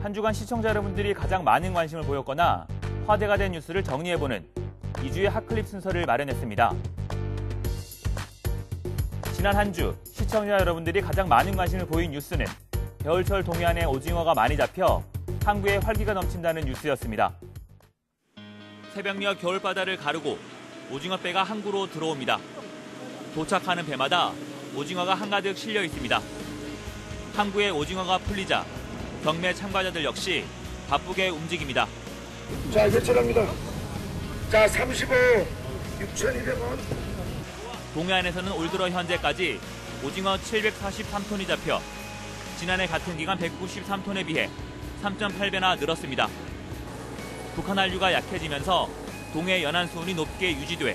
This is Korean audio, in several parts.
한 주간 시청자 여러분들이 가장 많은 관심을 보였거나 화제가 된 뉴스를 정리해보는 2주의 핫클립 순서를 마련했습니다. 지난 한 주 시청자 여러분들이 가장 많은 관심을 보인 뉴스는 겨울철 동해안에 오징어가 많이 잡혀 항구에 활기가 넘친다는 뉴스였습니다. 새벽녘 겨울바다를 가르고 오징어배가 항구로 들어옵니다. 도착하는 배마다 오징어가 한가득 실려 있습니다. 항구에 오징어가 풀리자 경매 참가자들 역시 바쁘게 움직입니다. 자, 결제합니다. 자, 35, 6,200원. 동해안에서는 올 들어 현재까지 오징어 743톤이 잡혀 지난해 같은 기간 193톤에 비해 3.8배나 늘었습니다. 북한 한류가 약해지면서 동해 연안 수온이 높게 유지돼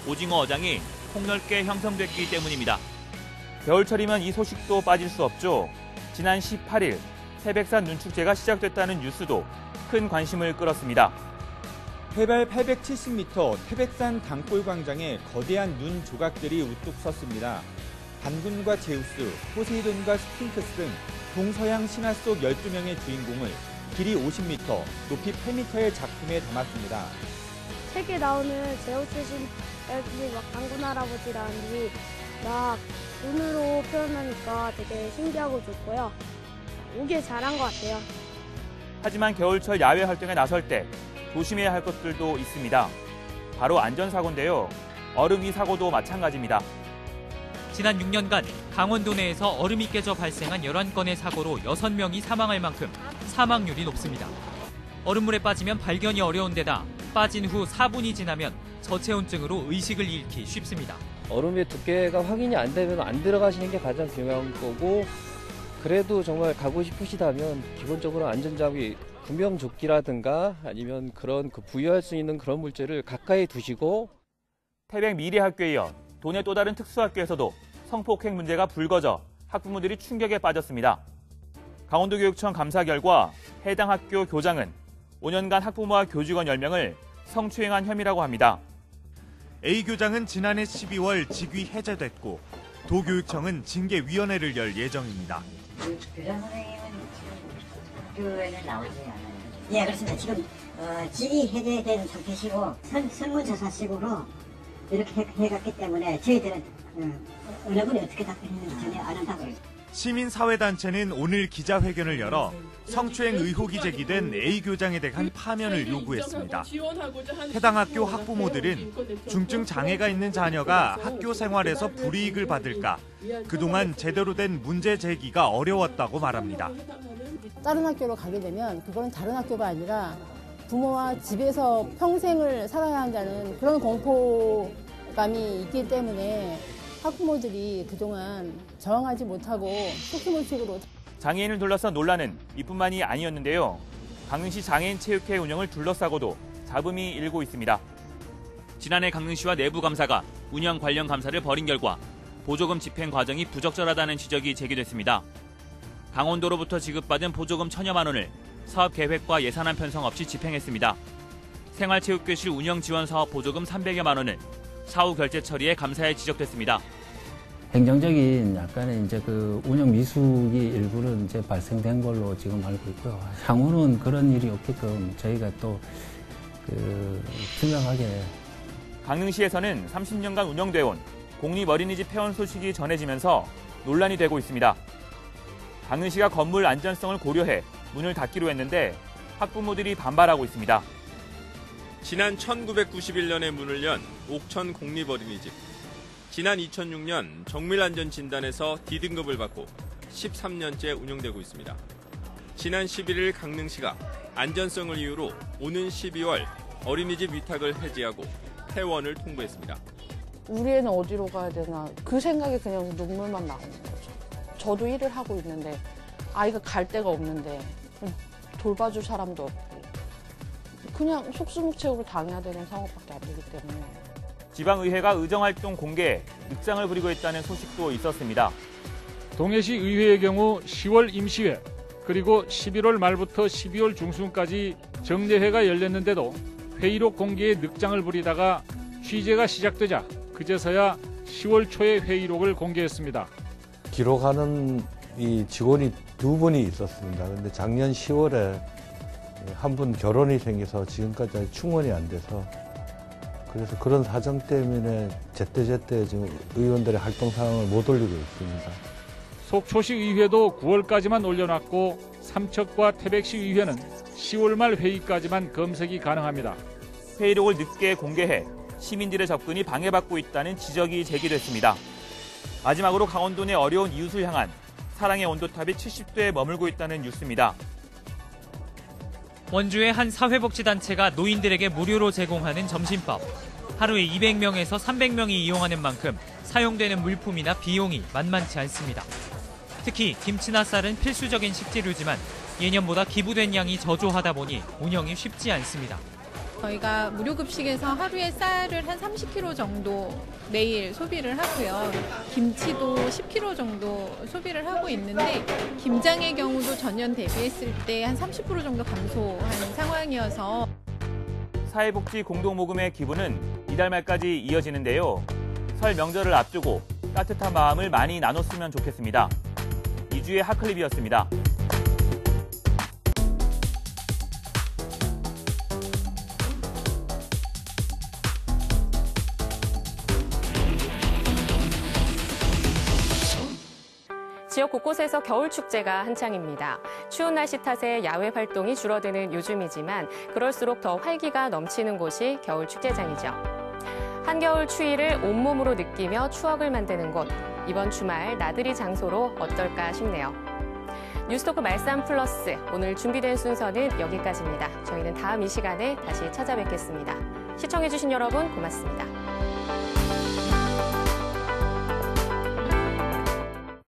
오징어 어장이 폭넓게 형성됐기 때문입니다. 겨울철이면 이 소식도 빠질 수 없죠. 지난 18일 태백산 눈축제가 시작됐다는 뉴스도 큰 관심을 끌었습니다. 해발 870m 태백산 단골 광장에 거대한 눈 조각들이 우뚝 섰습니다. 반군과 제우스, 포세이돈과 스핑크스 등 동서양 신화 속 12명의 주인공을 길이 50m, 높이 8m의 작품에 담았습니다. 책에 나오는 제우스 신, 막 단군 할아버지라는 막 눈으로 표현하니까 되게 신기하고 좋고요. 오길 잘한 것 같아요. 하지만 겨울철 야외 활동에 나설 때 조심해야 할 것들도 있습니다. 바로 안전사고인데요. 얼음 위 사고도 마찬가지입니다. 지난 6년간 강원도 내에서 얼음이 깨져 발생한 11건의 사고로 6명이 사망할 만큼 사망률이 높습니다. 얼음물에 빠지면 발견이 어려운 데다 빠진 후 4분이 지나면 저체온증으로 의식을 잃기 쉽습니다. 얼음의 두께가 확인이 안 되면 안 들어가시는 게 가장 중요한 거고, 그래도 정말 가고 싶으시다면 기본적으로 안전장비, 구명조끼라든가 아니면 그런 부여할 수 있는 그런 물질을 가까이 두시고. 태백 미래학교에 이어 도내 또 다른 특수학교에서도 성폭행 문제가 불거져 학부모들이 충격에 빠졌습니다. 강원도교육청 감사 결과 해당 학교 교장은 5년간 학부모와 교직원 10명을 성추행한 혐의라고 합니다. A 교장은 지난해 12월 직위 해제됐고 도교육청은 징계위원회를 열 예정입니다. 교장 선생님은 지금 학교에는 나오지 않아요. 예, 그렇습니다. 지금 직위 해제된 상태시고 설문조사식으로 이렇게 해갔기 때문에 저희들은 어느 분이 어떻게 답변했는지 전혀 안 한다고요. 시민사회단체는 오늘 기자회견을 열어 성추행 의혹이 제기된 A 교장에 대한 파면을 요구했습니다. 해당 학교 학부모들은 중증 장애가 있는 자녀가 학교 생활에서 불이익을 받을까 그동안 제대로 된 문제 제기가 어려웠다고 말합니다. 다른 학교로 가게 되면 그거는 다른 학교가 아니라 부모와 집에서 평생을 살아야 한다는 그런 공포감이 있기 때문에 학부모들이 그동안 저항하지 못하고 속수무책으로. 장애인을 둘러싼 논란은 이뿐만이 아니었는데요. 강릉시 장애인 체육회 운영을 둘러싸고도 잡음이 일고 있습니다. 지난해 강릉시와 내부 감사가 운영 관련 감사를 벌인 결과 보조금 집행 과정이 부적절하다는 지적이 제기됐습니다. 강원도로부터 지급받은 보조금 1,000여만 원을 사업 계획과 예산안 편성 없이 집행했습니다. 생활체육교실 운영 지원 사업 보조금 300여만 원은 사후 결제 처리에 감사에 지적됐습니다. 행정적인 약간의 이제 운영 미숙이 일부는 이제 발생된 걸로 지금 알고 있고요. 향후는 그런 일이 없게끔 저희가 또 투명하게. 강릉시에서는 30년간 운영돼 온 공립어린이집 폐원 소식이 전해지면서 논란이 되고 있습니다. 강릉시가 건물 안전성을 고려해 문을 닫기로 했는데 학부모들이 반발하고 있습니다. 지난 1991년에 문을 연 옥천 공립어린이집. 지난 2006년 정밀안전진단에서 D등급을 받고 13년째 운영되고 있습니다. 지난 11일 강릉시가 안전성을 이유로 오는 12월 어린이집 위탁을 해지하고 폐원을 통보했습니다. 우리 애는 어디로 가야 되나 그 생각에 그냥 눈물만 나오는 거죠. 저도 일을 하고 있는데 아이가 갈 데가 없는데 돌봐줄 사람도 없고 그냥 속수무책으로 당해야 되는 상황밖에 안 되기 때문에. 지방의회가 의정활동 공개에 늑장을 부리고 있다는 소식도 있었습니다. 동해시 의회의 경우 10월 임시회 그리고 11월 말부터 12월 중순까지 정례회가 열렸는데도 회의록 공개에 늑장을 부리다가 취재가 시작되자 그제서야 10월 초에 회의록을 공개했습니다. 기록하는 이 직원이 2분이 있었습니다. 근데 작년 10월에 한 분 결혼이 생겨서 지금까지 충원이 안 돼서 그래서 그런 사정 때문에 제때제때 지금 의원들의 활동 상황을 못 올리고 있습니다. 속초시 의회도 9월까지만 올려놨고 삼척과 태백시 의회는 10월 말 회의까지만 검색이 가능합니다. 회의록을 늦게 공개해 시민들의 접근이 방해받고 있다는 지적이 제기됐습니다. 마지막으로 강원도 내 어려운 이웃을 향한 사랑의 온도탑이 70도에 머물고 있다는 뉴스입니다. 원주의 한 사회복지단체가 노인들에게 무료로 제공하는 점심밥. 하루에 200명에서 300명이 이용하는 만큼 사용되는 물품이나 비용이 만만치 않습니다. 특히 김치나 쌀은 필수적인 식재료지만 예년보다 기부된 양이 저조하다 보니 운영이 쉽지 않습니다. 저희가 무료급식에서 하루에 쌀을 한 30kg 정도 매일 소비를 하고요. 김치도 10kg 정도 소비를 하고 있는데 김장의 경우도 전년 대비했을 때 한 30% 정도 감소한 상황이어서 사회복지 공동모금의 기부는 이달 말까지 이어지는데요. 설 명절을 앞두고 따뜻한 마음을 많이 나눴으면 좋겠습니다. 이주의 핫클립이었습니다. 지역 곳곳에서 겨울 축제가 한창입니다. 추운 날씨 탓에 야외 활동이 줄어드는 요즘이지만 그럴수록 더 활기가 넘치는 곳이 겨울 축제장이죠. 한겨울 추위를 온몸으로 느끼며 추억을 만드는 곳. 이번 주말 나들이 장소로 어떨까 싶네요. 뉴스토크 말씀 플러스 오늘 준비된 순서는 여기까지입니다. 저희는 다음 이 시간에 다시 찾아뵙겠습니다. 시청해주신 여러분 고맙습니다.